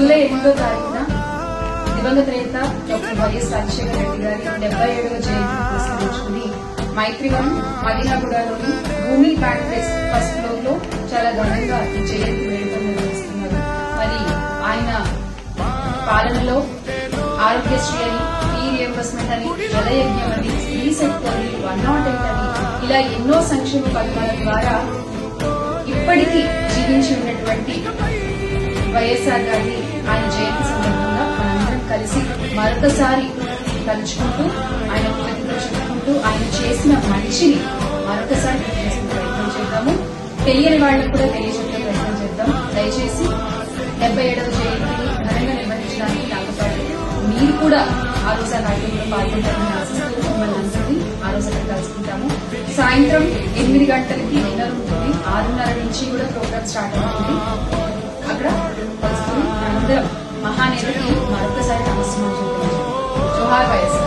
July 8వ తారీఖున దివంగత నేత డాక్టర్ వైఎస్ రాజశేఖర రెడ్డి గారి 77వ జయంతిని పురస్కరించుకుని మైత్రివనం మదీనాగూడలోని భూమి బ్యాంక్ ఫస్ట్ ఫ్లోర్ లో చాలా ఘనంగా ఈ జయంతి వేడుకలు నిర్వహిస్తున్నారు. మరి ఆయన పాలనలో ఆరోగ్యశ్రీ అని, ఫీ రియంబర్స్మెంట్ అని, జలయజ్ఞం అని, స్త్రీ శక్తి అని, 108 అని ఇలా ఎన్నో సంక్షేమ పథకాల ద్వారా ఇప్పటికీ జీవించి ఉన్నటువంటి వైఎస్ఆర్ గారిని ఆయన జయంతి సందర్భంగా మనందరం కలిసి మరొకసారి తలుచుకుంటూ ఆయన కృతజ్ఞతలు చెప్పుకుంటూ ఆయన చేసిన మంచిని మరొకసారి గుర్తించే ప్రయత్నం చేద్దాము. తెలియని వాళ్ళకు కూడా తెలియజెప్పే ప్రయత్నం చేద్దాం. దయచేసి 77వ జయంతిని ఘనంగా నిర్వహించడానికి నాతో పాటు మీరు కూడా ఆ రోజు ఆ కార్యక్రమంలో పాల్గొంటారని ఆశిస్తూ మిమ్మల్ని అందరినీ ఆ రోజు అక్కడ కలుసుకుంటాము. సాయంత్రం 8 గంటలకి డిన్నర్ ఉంటుంది. 6:30 నుంచి కూడా ప్రోగ్రామ్ స్టార్ట్ అవుతుంది. అక్కడ కలుసుకుని అందరం మహానేతకి మరొకసారి నమస్కారం చెప్తాము. జోహార్ వైఎస్.